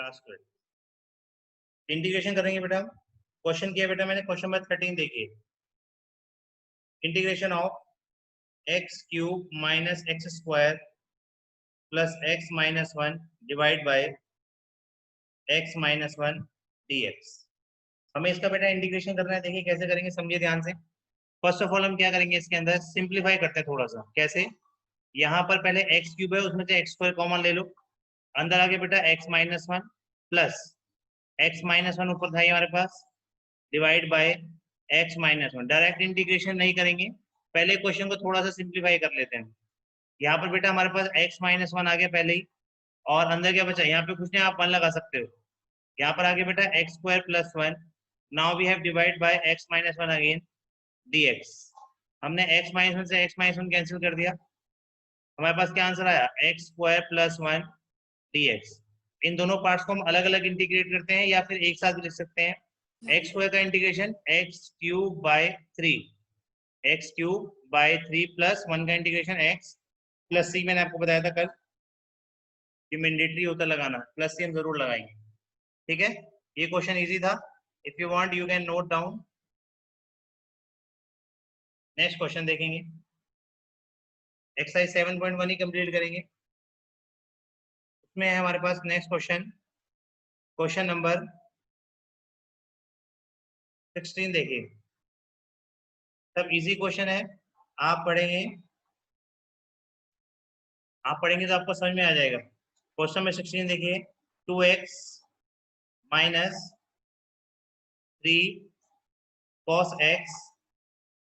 Class 12 integration करेंगे बेटा। Question किया बेटा मैंने, क्वेश्चन नंबर 13 देखिए। Integration of x cube minus x square plus x minus 1 divide by x minus 1 dx। हमें इसका बेटा इंटीग्रेशन करना है। देखिए कैसे करेंगे, समझिए ध्यान से। फर्स्ट ऑफ ऑल हम क्या करेंगे, इसके अंदर सिंप्लीफाई करते हैं थोड़ा सा। कैसे, यहाँ पर पहले एक्स क्यूब है, उसमें से एक्स स्क्वायर कॉमन ले लो, अंदर आगे बेटा x minus 1 plus x minus 1 ऊपर था हमारे पास, divide by x minus 1। Direct integration नहीं करेंगे, पहले क्वेश्चन को थोड़ा सा सिंप्लीफाई कर लेते हैं। यहाँ पर बेटा हमारे पास एक्स माइनस 1 आ गया पहले ही, और अंदर क्या बचा, यहाँ पे कुछ नहीं, आप 1 लगा सकते हो। यहाँ पर आगे बेटा x square plus 1, now we have divide by x minus 1 again dx। हमने एक्स माइनस 1 से एक्स माइनस 1 कैंसिल कर दिया, हमारे पास क्या आंसर आया, एक्स स्क्वायर प्लस 1 dx। इन दोनों पार्ट्स को हम अलग अलग इंटीग्रेट करते हैं या फिर एक साथ भी लिख सकते हैं। एक्स स्क्वायर का integration x cube by 3, x cube by 3 plus 1 का इंटीग्रेशन एक्स प्लस सी। मैंने आपको बताया था कल कि मैंडेटरी होता लगाना, प्लस सी हम जरूर लगाएंगे। ठीक है, ये क्वेश्चन इजी था। If you want you can note down. Next question देखेंगे, एक्सरसाइज 7.1 ही कंप्लीट करेंगे। उसमें है हमारे पास नेक्स्ट क्वेश्चन, क्वेश्चन नंबर 16 देखिए। सब इजी क्वेश्चन है, आप पढ़ेंगे तो आपको समझ में आ जाएगा। क्वेश्चन नंबर 16 देखिए, 2x minus 3 cos x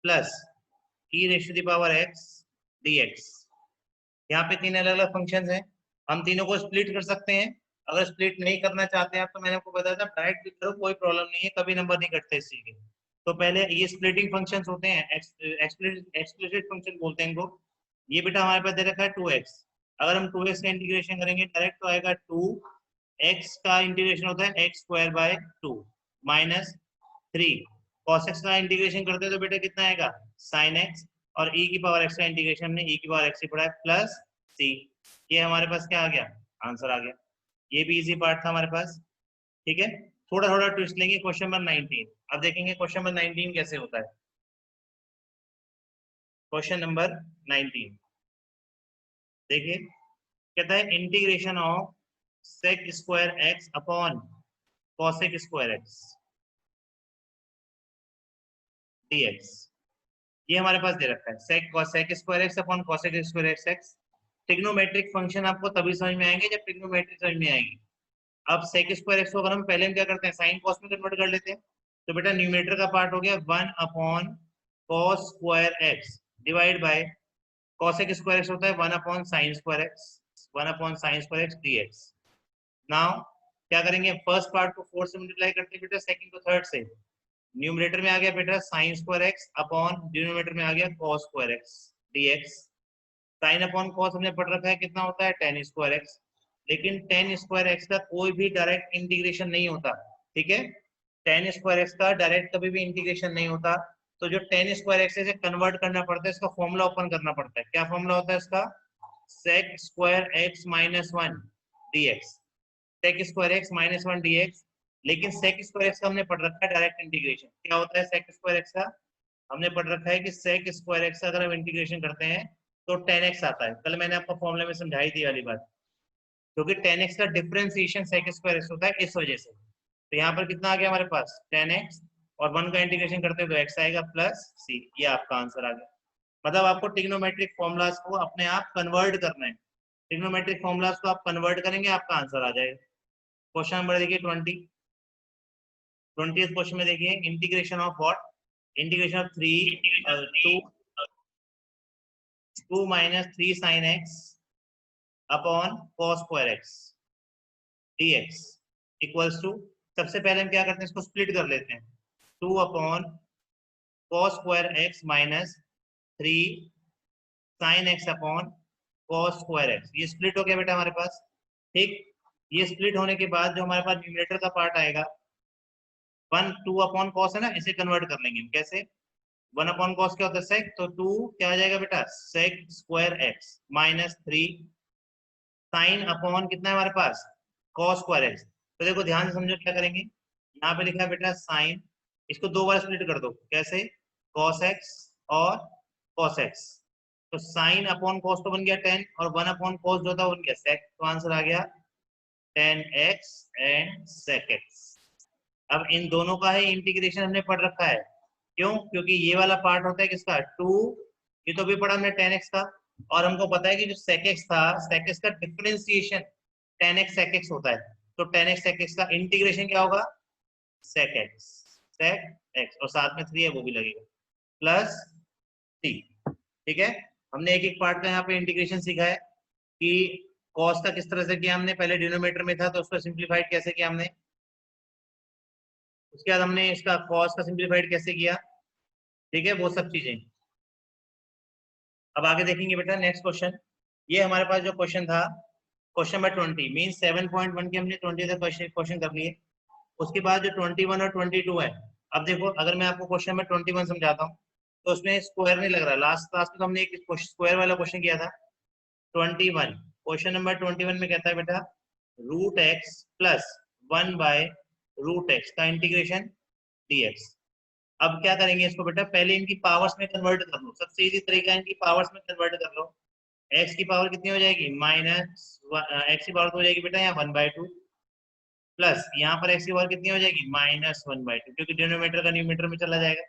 plus e raise to the power x dx। यहाँ पे 3 अलग अलग फंक्शंस हैं, हम तीनों को स्प्लिट कर सकते हैं। अगर स्प्लिट नहीं करना चाहते हैं तो मैंने आपको बताया था डायरेक्ट भी करो, कोई प्रॉब्लम नहीं है, कभी नंबर नहीं कटते इस चीज के। तो पहले ये स्प्लिटिंग फंक्शंस होते हैं, एक्सप्लिसिट फंक्शन बोलते हैं इनको। ये बेटा हमारे पास दे रखा है 2x, अगर हम 2x का इंटीग्रेशन करेंगे डायरेक्ट तो आएगा 2x का इंटीग्रेशन होता है x square by 2 minus 3 cos x का इंटीग्रेशन करते हैं तो बेटा कितना आएगा sin x, और e की पावर x का इंटीग्रेशन हमने e की पावर x से पढ़ा है प्लस c। ये हमारे पास क्या आ गया, आंसर आ गया। ये भी इजी पार्ट था हमारे पास। ठीक है, थोड़ा थोड़ा ट्विस्ट लेंगे। क्वेश्चन नंबर 19 अब देखेंगे, क्वेश्चन नंबर 19 कैसे होता है। क्वेश्चन नंबर 19 देखिए, कहता है integration of sec square x upon cosec square x dx। ये हमारे पास दे रखा है sec square x upon cosec square x। Trigonometric function आपको तभी समझ में आएंगे जब ट्रिग्नोमेट्रिक समझ में आएगी। अब sec स्क्वायर x को अगर हम पहले हम क्या करते हैं, साइन कॉस में कन्वर्ट कर लेते हैं, तो बेटा न्यूमरेटर का पार्ट हो गया 1 upon cos square x divide by cosec square x होता है 1 upon sin square x, 1 upon sin square x dx। Now क्या करेंगे, फर्स्ट पार्ट को 4 से मल्टीप्लाई करते हैं बेटा, सेकंड को थर्ड से। न्यूमरेटर में आ गया बेटा sin square x upon denominator में आ गया cos square x dx। sin upon cos हमने पढ़ रखा है कितना होता है tan स्क्वायर x, लेकिन tan स्क्वायर x का कोई भी डायरेक्ट इंटीग्रेशन नहीं होता। ठीक है, tan स्क्वायर x का डायरेक्ट कभी भी इंटीग्रेशन नहीं होता। तो जो tan स्क्वायर x से कन्वर्ट करना पड़ता है, इसका फॉर्मूला ओपन करना पड़ता है। क्या फॉर्मूला होता है इसका, sec square x minus 1 dx, sec square x minus 1 dx। लेकिन sec स्क्वायर x का हमने पढ़ रखा है डायरेक्ट इंटीग्रेशन। क्या होता है sec स्क्वायर x का, हमने पढ़ रखा है कि sec स्क्वायर x का अगर हम इंटीग्रेशन करते हैं तो tan x आता है। कल मैंने आपको फॉर्मूला में समझाई थी वाली बात, क्योंकि tan x का डिफरेंशिएशन sec स्क्वायर x होता है इस वजह से। तो यहाँ पर कितना आ गया हमारे पास tan x, और 1 का इंटीग्रेशन करते हैं तो x आएगा प्लस c। ये आपका आंसर आ गया। मतलब आपको ट्रिग्नोमेट्रिक फॉर्मूलाज को अपने आप कन्वर्ट करना है। ट्रिग्नोमेट्रिक फॉर्मूलाज को आप कन्वर्ट करेंगे, आपका आंसर आ जाएगा। क्वेश्चन नंबर देखिए 20th क्वेश्चन में देखिए, integration of what, integration of 2 minus 3 sin x upon cos square x dx equals to, सबसे पहले हम क्या करते हैं, इसको स्प्लिट कर लेते हैं। 2 upon cos square x minus 3 sin x upon cos square x। ये स्प्लिट हो गया बेटा हमारे पास। ठीक, ये स्प्लिट होने के बाद जो हमारे पास न्यूमरेटर का पार्ट आएगा 1 2 अपॉन cos है ना, इसे कन्वर्ट कर लेंगे हम। कैसे, 1 अपॉन cos क्या होता है sec, तो 2 क्या आ जाएगा बेटा sec square x minus 3 sin upon कितना है हमारे पास cos स्क्वायर x। तो देखो ध्यान से समझो क्या करेंगे। यहाँ पे लिखा है बेटा साइन, इसको दो बार स्प्लिट कर दो। कैसे? cos x और cos x। तो साइन अपॉन कॉस तो बन गया 10 और 1 अपॉन कॉस जो था बन गया sec। तो आंसर आ गया 10x एंड sec x। अब इन दोनों का ही इंटीग्रेशन हमने पढ़ रखा है। क्यों? क्योंकि ये वाला पार्ट होता है किसका? 2। ये तो भी पढ़ा हमने 10x का। और हमको पता है कि जो sec x था, sec x का डिफरेंशिएशन 10x sec x होता है। तो 10x sec x का इंटीग्रेशन क्या होगा? sec x। sec x और साथ में 3 है वो भी लगेगा प्लस 3। ठीक है, हमने एक एक पार्ट का यहाँ पे इंटीग्रेशन सीखा है कि cos का किस तरह से किया हमने। पहले डिनोमिनेटर में था तो उसको सिंप्लीफाइड कैसे किया हमने, उसके बाद हमने इसका cos का सिंप्लीफाइड कैसे किया। ठीक है, वो सब चीजें अब आगे देखेंगे बेटा। नेक्स्ट क्वेश्चन, ये हमारे पास जो क्वेश्चन था क्वेश्चन नंबर 20 मीन 7.1 के हमने 20 तक क्वेश्चन कर लिए। उसके बाद जो 21 और 22 है, अब देखो अगर मैं आपको क्वेश्चन नंबर 21 समझाता हूँ तो उसमें स्क्वायर नहीं लग रहा। लास्ट क्लास में तो हमने एक स्क्वायर वाला क्वेश्चन किया था। 21 क्वेश्चन नंबर 21 में कहता है बेटा root x plus 1 by root x का इंटीग्रेशन dx। अब क्या करेंगे इसको बेटा, पहले इनकी पावर्स में कन्वर्ट कर लो। सबसे इजी तरीका है इनकी पावर्स में कन्वर्ट कर लो। एक्स की पावर कितनी हो जाएगी? माइनस एक्स की पावर तो हो जाएगी बेटा यहाँ 1/2 प्लस यहाँ पर एक्स की पावर कितनी हो जाएगी? -1/2, क्योंकि डिनोमिनेटर का न्यूमरेटर में चला जाएगा।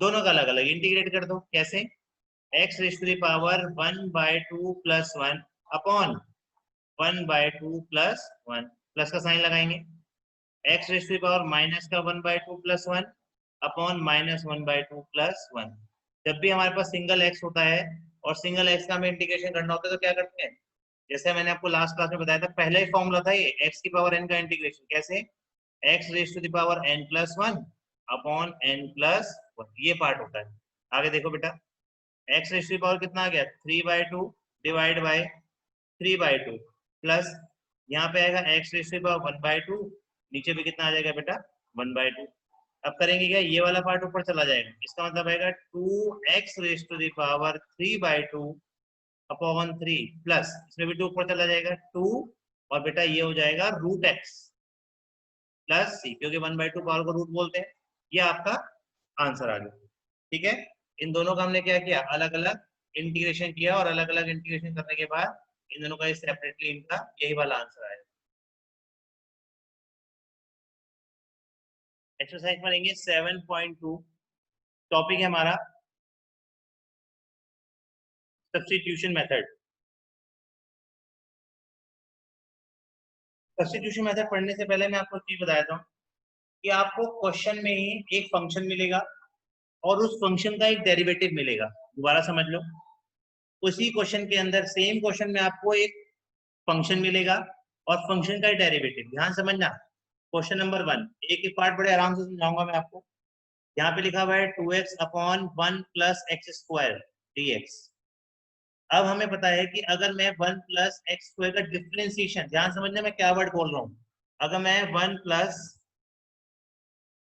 दोनों का अलग अलग इंटीग्रेट कर दो। कैसे? X raise to the power 1/2 plus 1 upon 1/2 plus 1, plus का साइन लगाएंगे। X raise to the power minus का 1/2 प्लस 1 अपॉन -1/2 प्लस 1। जब भी हमारे पास सिंगल एक्स होता है और सिंगल एक्स का हमें इंटीग्रेशन करना होता है तो क्या करते हैं, जैसे मैंने आपको लास्ट क्लास में बताया था, पहला ही फॉर्मूला था ये एक्स की पावर एन का इंटीग्रेशन। कैसे? X raise to the power n plus 1 upon n plus 1, ये पार्ट होता है। आगे देखो बेटा, x raise to the power कितना आ गया? 3/2 डिवाइड बाय 3/2 प्लस यहाँ पे आएगा x raise to the power 1/2, नीचे भी कितना आ जाएगा बेटा? 1/2। अब करेंगे क्या, ये वाला पार्ट ऊपर चला जाएगा। इसका मतलब आएगा 2x raise to the power 3/2 upon 3 plus इसमें भी 2 ऊपर चला जाएगा 2, और बेटा ये हो जाएगा रूट एक्स प्लस सी, क्योंकि 1/2 पावर को रूट बोलते हैं। ये आपका आंसर आ गया। ठीक है, इन दोनों का हमने क्या किया? अलग अलग इंटीग्रेशन किया और अलग अलग इंटीग्रेशन करने के बाद इन दोनों का सेपरेटली इनका यही वाला आंसर आएगा। एक्सरसाइज पढ़ेंगे 7.2। टॉपिक है हमारा सब्स्टिट्यूशन मेथड। सब्स्टिट्यूशन मेथड पढ़ने से पहले मैं आपको चीज बता देता हूँ कि आपको क्वेश्चन में ही एक फंक्शन मिलेगा और उस फंक्शन का एक डेरिवेटिव मिलेगा। दोबारा समझ लो, उसी क्वेश्चन के अंदर सेम क्वेश्चन में आपको एक फंक्शन मिलेगा और फंक्शन का डेरिवेटिव। ध्यान समझना, क्वेश्चन नंबर 1 एक एक पार्ट बड़े आराम से समझाऊंगा मैं आपको। यहाँ पे लिखा हुआ है 2x upon 1 plus x square dx। अब हमें पता है कि अगर मैं 1 प्लस एक्स स्क्वायर का डिफरेंशिएशन, ध्यान समझना मैं क्या वर्ड बोल रहा हूँ, अगर मैं 1 प्लस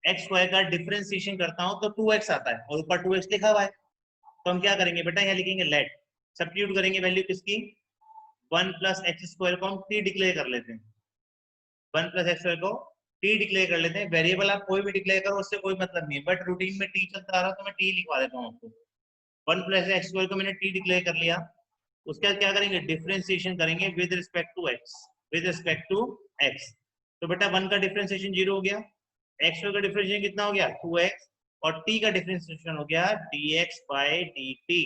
एक्स स्क्वायर का डिफरेंशिएशन करता हूँ तो 2x आता है और ऊपर 2x लिखा हुआ है। तो हम क्या करेंगे बेटा, यहाँ लिखेंगे लेट, सब्स्टिट्यूट करेंगे वैल्यू किसकी? 1 प्लस एक्स स्क्वायर को हम t डिक्लेयर कर लेते हैं। 1 प्लस एक्स स्क्वायर को t डिक्लेयर कर लेते हैं। वेरिएबल आप कोई भी डिक्लेयर करो उससे कोई मतलब नहीं है, बट रूटीन में t चलता आ रहा तो मैं t लिखवा देता हूँ आपको। 1 प्लस एक्स स्क्वायर को मैंने t डिक्लेयर कर लिया। उसके बाद क्या करेंगे? डिफरेंशिएशन करेंगे with respect to x, with respect to x। तो बेटा 1 का डिफरेंशिएशन 0 हो गया, एक्स का डिफरेंशिएशन कितना हो गया? 2x, और t का डिफरेंशिएशन हो गया dx बाय dt।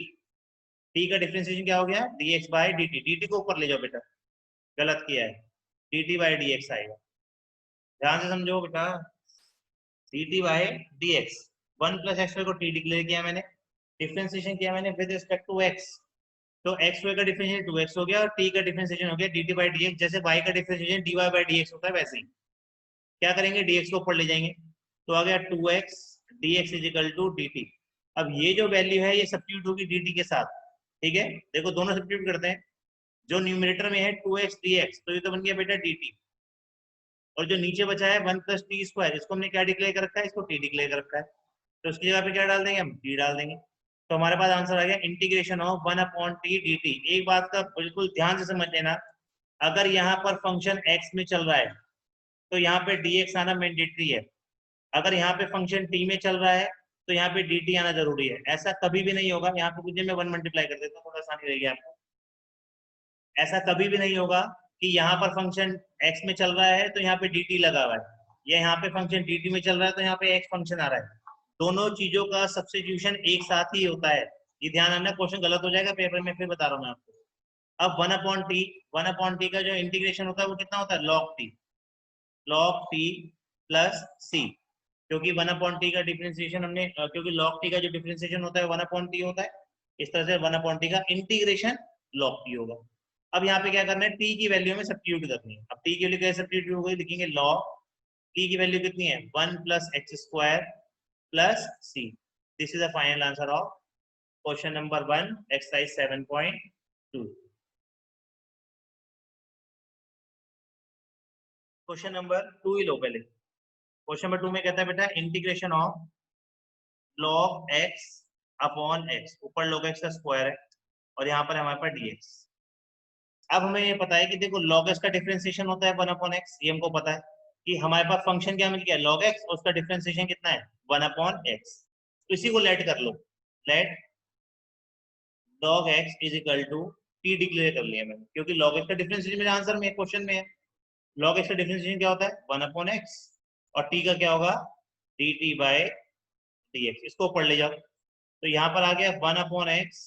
t का डिफरेंशिएशन क्या हो गया? dx bye dt। dt को ऊपर ले जाओ बेटा, गलत किया है, dt बाय dx आएगा। ध्यान से समझो बेटा, dt by dx। 1 plus x को t डिक्लेयर किया मैंने, डिफरेंशिएशन किया मैंने विद रिस्पेक्ट टू x। तो x का डिफरेंशिएशन 2x हो गया और t का डिफरेंशिएशन हो गया dt बाय dx। जैसे y का डिफरेंशिएशन dy बाय dx होता है वैसे ही क्या करेंगे? dx को ऊपर ले जाएंगे तो आ गया 2x dx is equal to dt। अब ये जो वैल्यू है ये सब्स्टिट्यूट होगी dt के साथ। ठीक है, देखो दोनों सब्स्टिट्यूट करते हैं। जो न्यूमरेटर में है 2x dx, तो ये तो बन गया बेटा dt, और जो नीचे बचा है 1 प्लस टी स्क्वायर, इसको हमने क्या डिक्लेयर कर रखा है? इसको t डिक्लेयर कर रखा है। तो उसकी जगह पे क्या डाल देंगे? हम t डाल देंगे। तो हमारे पास आंसर आ गया integration of 1 upon T dt। एक बात का बिल्कुल ध्यान से समझ लेना, अगर यहाँ पर फंक्शन x में चल रहा है तो यहाँ पे dx आना मैंडेटरी है। अगर यहाँ पे फंक्शन t में चल रहा है तो यहाँ पे dt आना जरूरी है। ऐसा कभी भी नहीं होगा, यहाँ पे मुझे मैं 1 मल्टीप्लाई कर देता हूँ, थोड़ा आसानी रहेगी आपको। ऐसा कभी भी नहीं होगा कि यहाँ पर फंक्शन x में चल रहा है तो यहाँ पे dt लगा हुआ है, या यहाँ पे फंक्शन dt में चल रहा है तो यहाँ पे x फंक्शन आ रहा है। दोनों चीजों का सब्स्टिट्यूशन एक साथ ही होता है। ये ध्यान रखना, क्वेश्चन गलत हो जाएगा पेपर में, फिर बता रहा हूँ मैं आपको। अब 1/t का जो इंटीग्रेशन होता है वो कितना होता है, log t प्लस c, क्योंकि 1/t का डिफरेंशिएशन हमने क्योंकि log t का जो डिफरेंशिएशन होता है 1/t होता है, इस तरह से 1/t का इंटीग्रेशन log t होगा। अब यहाँ पे क्या करना है, t की वैल्यू में सब्स्टिट्यूट करनी है। अब t के लिए कैसे सब्स्टिट्यूट होगी, लिखेंगे log t की वैल्यू कितनी है, 1 + x² + c। This is the final answer of question number 1 exercise 7.2। Question number 2 ही लो पहले। क्वेश्चन नंबर 2 में कहता है बेटा integration of log x upon x, ऊपर log x का स्क्वायर है और यहाँ पर हमारे पास dx। अब हमें ये पता है कि देखो log x का डिफरेंशिएशन होता है 1/x, ये हमको पता है कि हमारे पास फंक्शन क्या मिल गया, log x, और उसका डिफरेंशिएशन कितना है 1/x। तो इसी को लेट कर लो, let log x is equal to t declare कर लिया मैंने, क्योंकि log x का डिफरेंशिएशन मेरे आंसर में क्वेश्चन में है। log x का डिफरेंशिएशन क्या होता है 1/x, और t का क्या होगा dt/dx। इसको ऊपर ले जाओ तो यहाँ पर आ गया 1/x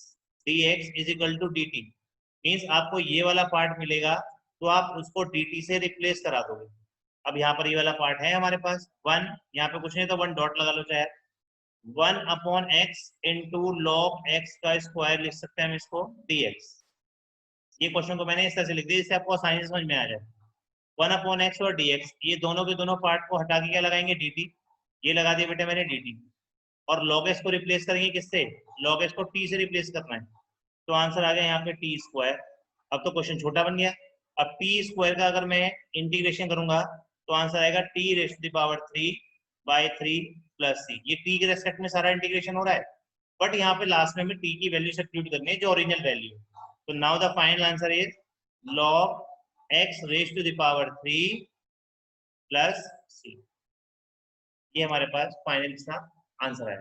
dx is equal to dt। Means आपको ये वाला पार्ट मिलेगा तो आप उसको dt से रिप्लेस करा दोगे। अब यहाँ पर ये वाला पार्ट है हमारे पास 1, यहाँ पे कुछ नहीं तो 1 डॉट लगा लो चाहे। 1/x इंटू log x का स्क्वायर लिख सकते हैं हम इसको dx। ये क्वेश्चन को मैंने इस तरह से लिख दिया जिससे आपको आसानी से समझ में आ जाए। 1/x और dx, ये दोनों के दोनों पार्ट को हटा के क्या लगाएंगे dt, ये लगा दिया बेटा मैंने dt, और log s को रिप्लेस करेंगे किससे, log s को t से रिप्लेस करना है, तो आंसर आ गया यहाँ पे t²। अब तो क्वेश्चन छोटा बन गया। अब t² का अगर मैं इंटीग्रेशन करूंगा तो आंसर आएगा t⁻³ + c। ये t के रेस्पेक्ट में सारा इंटीग्रेशन हो रहा है, बट यहाँ पे लास्ट में t की वैल्यू सब्स्टिट्यूट करनी है जो ओरिजिनल वैल्यू है। तो now the final answer is log x⁻³ + c। ये हमारे पास फाइनल इसका आंसर है।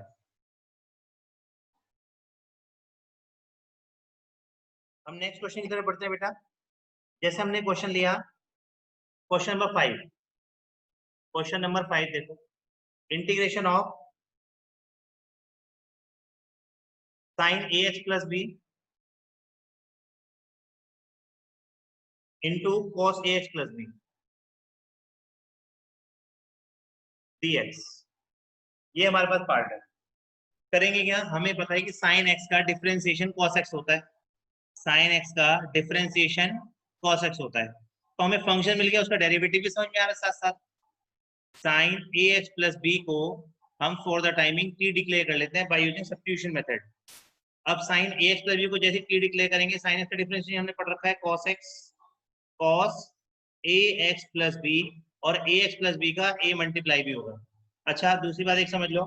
हम नेक्स्ट क्वेश्चन की तरफ बढ़ते हैं बेटा। जैसे हमने क्वेश्चन लिया क्वेश्चन नंबर 5, क्वेश्चन नंबर 5 देखो, integration of sin ax + b into cos ax + b dx, ये हमारे पास पार्ट है। करेंगे क्या, हमें पता है कि sin x का डिफरेंशिएशन cos x होता है, sin x का डिफरेंशिएशन cos x होता है। तो हमें फंक्शन मिल गया, उसका डेरिवेटिव भी समझ में आ रहा है साथ साथ। sin ax + b को हम for the timing t declare कर लेते हैं बाय यूजिंग सब्स्टिट्यूशन मेथड। अब sin ax + b को जैसे t डिक्लेयर करेंगे, sin x का डिफरेंशिएशन हमने पढ़ रखा है cos x, cos ax + b, और ax + b का a मल्टीप्लाई भी होगा। अच्छा दूसरी बात एक समझ लो,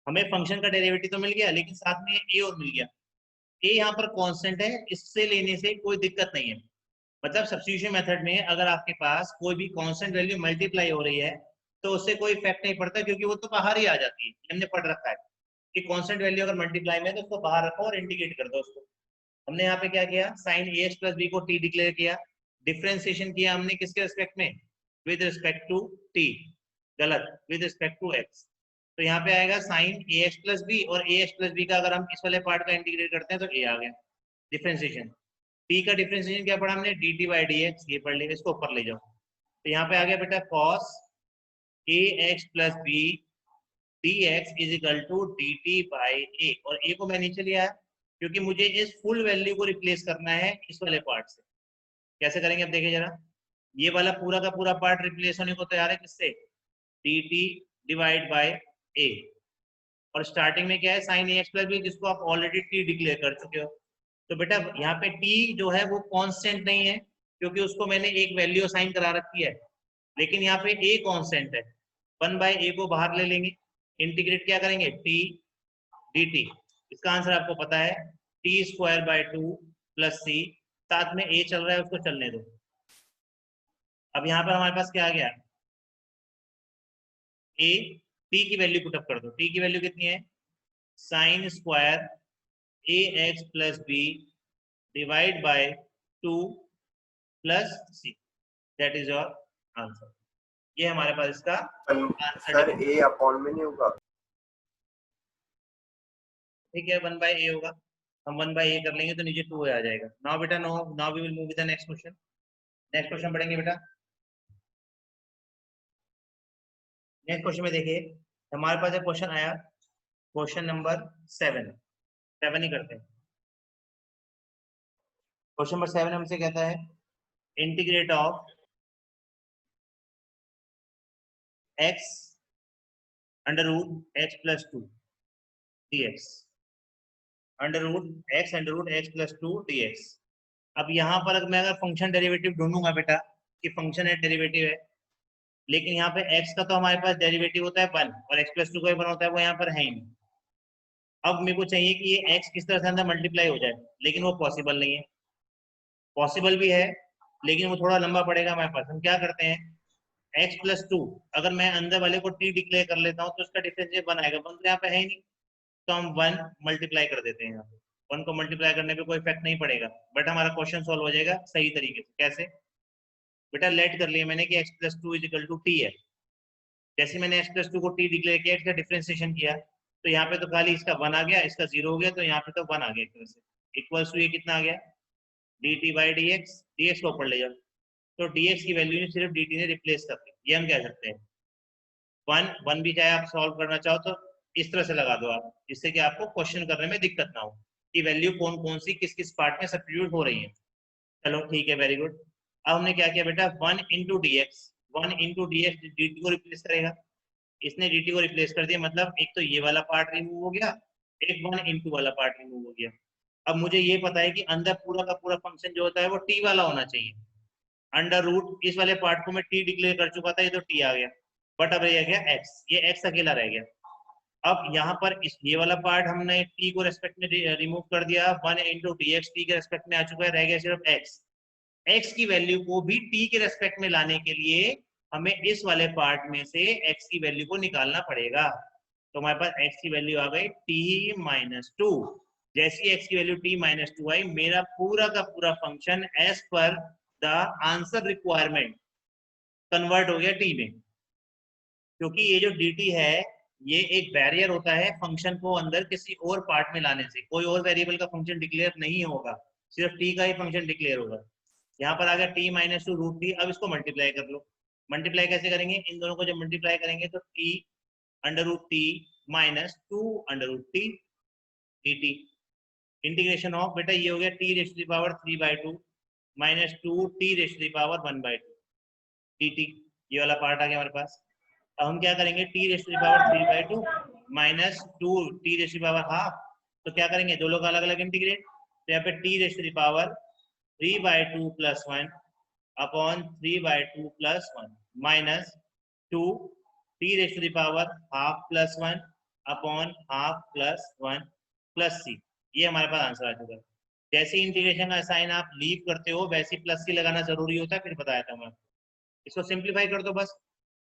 हमें फंक्शन का डेरिवेटिव तो मिल गया लेकिन साथ में a और मिल गया। a यहाँ पर कांस्टेंट है, इससे लेने से कोई दिक्कत नहीं है। मतलब सब्स्टिट्यूशन मेथड में अगर आपके पास कोई भी कांस्टेंट वैल्यू मल्टीप्लाई हो रही है तो उससे कोई इफेक्ट नहीं पड़ता, क्योंकि वो तो बाहर ही आ जाती है। हमने पढ़ रखा है कि कांस्टेंट वैल्यू अगर मल्टीप्लाई में है तो उसको बाहर रखो और इंटीग्रेट कर दो उसको। हमने यहाँ पे क्या किया, sin ax + b को t डिक्लेयर किया, डिफरेंशिएशन किया हमने किसके रिस्पेक्ट में, विद रिस्पेक्ट टू t, गलत, विद रिस्पेक्ट टू x। तो यहाँ पे आएगा sin ax + b, और ax + b का अगर हम इस वाले पार्ट का इंटीग्रेट करते हैं तो a आ गया डिफरेंशिएशन। t का डिफरेंशिएशन क्या पढ़ा हमने, dt/dx, ये पढ़ लेंगे, इसको ऊपर ले जाओ। तो यहाँ पे आ गया बेटा cos ax + b dx is equal to dt/a, और a को मैं नीचे लिया है क्योंकि मुझे इस फुल वैल्यू को रिप्लेस करना है इस वाले पार्ट से। कैसे करेंगे अब देखिए जरा, ये वाला पूरा का पूरा पार्ट रिप्लेस होने को तैयार है किससे, dt/a, और स्टार्टिंग में क्या है sin ax + b, जिसको आप ऑलरेडी t डिक्लेयर कर चुके हो। तो बेटा यहाँ पे t जो है वो कांस्टेंट नहीं है क्योंकि उसको मैंने एक वैल्यू असाइन करा रखी है, लेकिन यहाँ पे a कांस्टेंट है। 1/a को बाहर ले लेंगे, इंटीग्रेट क्या करेंगे t dt, इसका आंसर आपको पता है t² / 2 + c, साथ में a चल रहा है उसको चलने दो। अब यहाँ पर हमारे पास क्या आ गया, ए, टी की वैल्यू पुटअप कर दो। टी की वैल्यू कितनी है, sine square a x plus b divide by 2 plus c, that is your answer. ये हमारे पास इसका आंसर सर निकल, ए अपॉन में नहीं होगा? ठीक है, 1 बाय ए होगा। हम 1 बाय ए कर लेंगे तो नीचे 2 आ जाएगा। नाउ बेटा, no, now we will move with the next question. Next question पढ़ेंगे बेटा। नेक्स्ट क्वेश्चन में देखिए, हमारे पास एक क्वेश्चन आया, क्वेश्चन नंबर 7 ही करते हैं। क्वेश्चन नंबर 7 हमसे कहता है integrate of x under root x plus 2 dx, under root x plus 2 dx। अब यहाँ पर अगर मैं फंक्शन डेरिवेटिव ढूंढूंगा बेटा कि फंक्शन है डेरिवेटिव है, लेकिन यहाँ पे x का तो हमारे पास डेरिवेटिव होता है 1 और x प्लस 2 का 1 होता है, वो यहाँ पर है ही नहीं। अब मेरे को चाहिए कि ये x किस तरह से अंदर मल्टीप्लाई हो जाए, लेकिन वो पॉसिबल नहीं है। पॉसिबल भी है लेकिन वो थोड़ा लंबा पड़ेगा हमारे पास। हम क्या करते हैं, x प्लस 2 अगर मैं अंदर वाले को t डिक्लेयर कर लेता हूँ तो उसका डिफरेंशियल 1 आएगा, 1 तो यहाँ पे है ही नहीं, तो हम 1 मल्टीप्लाई कर देते हैं। यहाँ पे 1 को मल्टीप्लाई करने पे कोई इफेक्ट नहीं पड़ेगा, बट हमारा क्वेश्चन सॉल्व हो जाएगा सही तरीके से। कैसे बेटा, लेट कर लिया मैंने कि x plus 2 is equal to t है। जैसे मैंने x प्लस 2 को t डिक्लेयर किया, इसका डिफरेंशिएशन किया, तो यहाँ पे तो खाली इसका 1 आ गया, इसका 0 हो गया, तो यहाँ पे तो 1 आ गया एक तरह से। इक्वल्स टू ये कितना आ गया, dt बाई dx, dx को ऊपर ले जाओ, तो dx की वैल्यू सिर्फ dt ने रिप्लेस कर दी। ये हम कह सकते हैं 1 भी चाहे आप सॉल्व करना चाहो तो इस तरह से लगा दो आप, जिससे कि आपको क्वेश्चन करने में दिक्कत ना हो कि वैल्यू कौन कौन सी किस किस पार्ट में सब्स्टिट्यूट हो रही है। चलो ठीक है, वेरी गुड। अब हमने क्या किया बेटा, 1 into D x, 1 into D x D T को रिप्लेस करेगा। इसने डी टी को रिप्लेस कर दिया, मतलब एक तो ये वाला पार्ट रिमूव हो गया, एक 1 इंटू वाला पार्ट रिमूव हो गया। अब मुझे ये पता है कि अंदर पूरा का पूरा फंक्शन जो होता है वो टी वाला होना चाहिए। अंडर रूट इस वाले पार्ट को मैं टी डिक्लेयर कर चुका था, ये तो टी आ गया, बट अब रह गया एक्स, ये एक्स अकेला रह गया। अब यहाँ पर इस ये वाला पार्ट हमने t को रेस्पेक्ट में रिमूव कर दिया, 1 इंटू डी एक्स टी के रेस्पेक्ट में आ चुका है, रह गया सिर्फ x। x की वैल्यू को भी t के रेस्पेक्ट में लाने के लिए हमें इस वाले पार्ट में से x की वैल्यू को निकालना पड़ेगा। तो हमारे पास x की वैल्यू आ गई t माइनस 2। जैसी x की वैल्यू t माइनस 2 आई, मेरा पूरा का पूरा function as per the answer requirement convert हो गया t में। क्योंकि ये जो dt है ये एक बैरियर होता है फंक्शन को अंदर किसी और पार्ट में लाने से। कोई और वेरिएबल का फंक्शन डिक्लेयर नहीं होगा, सिर्फ t का ही फंक्शन डिक्लेयर होगा। यहाँ पर आ गया t माइनस 2 रूट टी। अब इसको मल्टीप्लाई कर लो। मल्टीप्लाई कैसे करेंगे, इन दोनों को जब मल्टीप्लाई करेंगे तो t under root t minus 2 under root t d t. Integration of बेटा ये हो गया t rest to the power 3/2 minus 2 t rest to the power 1/2 d t. ये वाला पार्ट आ गया हमारे पास। अब हम क्या करेंगे, t rest to the power 3/2 minus 2 t rest to the power half, तो क्या करेंगे, दो लोग अलग अलग इंटीग्रेट, तो यहाँ पे t rest to the power 3/2 plus 1 upon 3/2 plus 1 minus 2 t rest to the power half plus 1 upon half plus 1 plus c। ये हमारे पास आंसर आ चुका है। जैसे इंटीग्रेशन का साइन आप लीव करते हो वैसे प्लस सी लगाना जरूरी होता है, फिर बताया था मैं। इसको सिंप्लीफाई कर दो बस,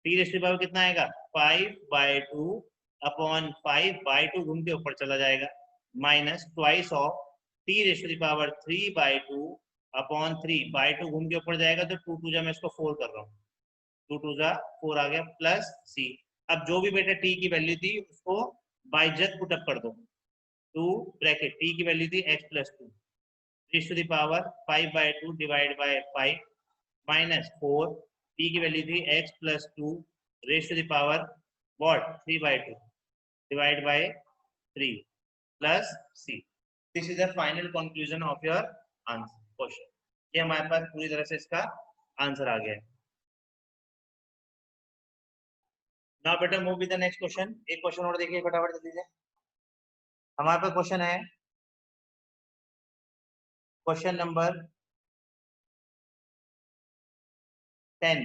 टी रेस्ट टू पावर कितना आएगा 5/2 अपॉन 5/2 घूम के ऊपर चला जाएगा, minus twice of t raised to power 3/2 upon 3/2 घूम के ऊपर जाएगा, तो 2 2 जा मैं इसको 4 कर रहा हूँ, 2 2 जा 4 आ गया प्लस सी। अब जो भी बेटा टी की वैल्यू थी उसको बाइजत पुटअप कर दो, 2 ब्रैकेट टी की वैल्यू थी x plus 2 raised to power 5/2 divide by 5 minus 4 t की वैल्यू थी x plus 2 raised to power what 3/2 divide by 3 plus c। This is the final conclusion of your answer question. ये हमारे पास पूरी तरह से इसका आंसर आ गया है। नाउ बेटा move with the next question. एक क्वेश्चन और देखिए फटाफट जल्दी से। हमारे पास क्वेश्चन है क्वेश्चन नंबर 10।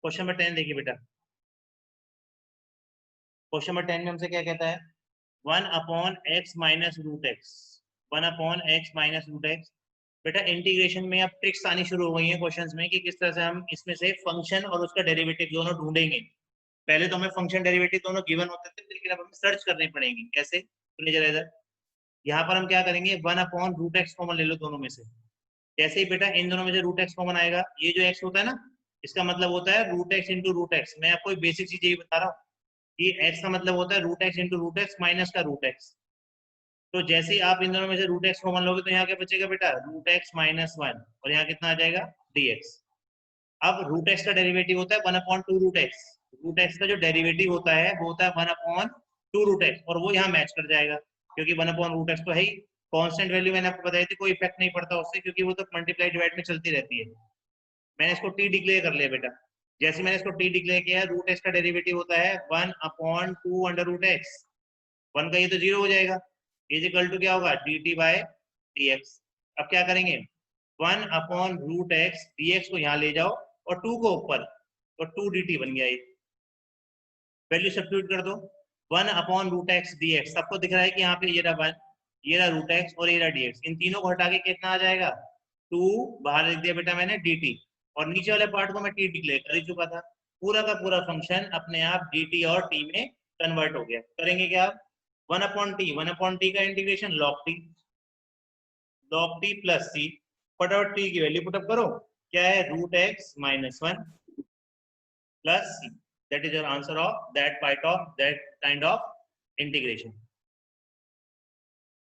क्वेश्चन नंबर 10 देखिए बेटा। क्वेश्चन नंबर 10 में हमसे क्या कहता है, 1 upon x minus root x, 1 upon x minus root x बेटा इंटीग्रेशन में अब ट्रिक्स आनी शुरू हो गई हैं क्वेश्चंस में कि किस तरह से हम इसमें से फंक्शन और उसका डेरिवेटिव दोनों ढूंढेंगे। पहले तो हमें फंक्शन डेरिवेटिव दोनों गिवन होते थे, लेकिन अब हमें सर्च करने पड़ेंगे। कैसे? सुनिए जरा इधर, यहाँ पर हम क्या करेंगे, 1/√x कॉमन ले लो दोनों में से। जैसे ही बेटा इन दोनों में से रूट एक्स कॉमन आएगा, ये जो x होता है ना, इसका मतलब होता है √x इंटू √x। मैं आपको बेसिक चीज यही बता रहा हूँ, ये x का मतलब होता है √x इंटू √x माइनस का √x। तो जैसे ही आप इन दोनों में से √x कॉमन लोगे तो यहाँ क्या बचेगा बेटा, √x माइनस 1, और यहाँ कितना आ जाएगा dx। अब √x का डेरिवेटिव होता है 1/2√x। √x का जो डेरिवेटिव होता है वो होता है 1/2√x, और वो यहाँ मैच कर जाएगा क्योंकि 1/√x तो है ही। कांस्टेंट वैल्यू मैंने आपको बताई थी, कोई इफेक्ट नहीं पड़ता उससे, क्योंकि वो तो मल्टीप्लाई डिवाइड में चलती रहती है। मैंने इसको t डिक्लेयर कर लिया बेटा। जैसे मैंने इसको t डिक्लेयर किया, √x का डेरिवेटिव होता है 1/2√x। 1 का ये तो 0 हो जाएगा, इज इक्वल टू क्या होगा, dt/dx। अब क्या करेंगे, 1/√x dx को यहाँ ले जाओ और 2 को ऊपर, तो 2 dt बन गया। ये वैल्यू सब्स्टिट्यूट कर दो, 1/√x dx। सबको दिख रहा है कि यहाँ पे ये रहा 1, ये रहा √x और ये रहा dx। इन तीनों को हटा के कितना आ जाएगा, 2 बाहर लिख दिया बेटा मैंने dt, और नीचे वाले पार्ट को मैं t डिक्लेयर कर ही चुका था। पूरा का पूरा फंक्शन अपने आप dt और t में कन्वर्ट हो गया। करेंगे क्या आप, 1/t का integration log t plus c, फटाफट t की वैल्यू पुटअप करो, क्या है, √x minus 1 plus c। That is your answer of that part of that kind of integration.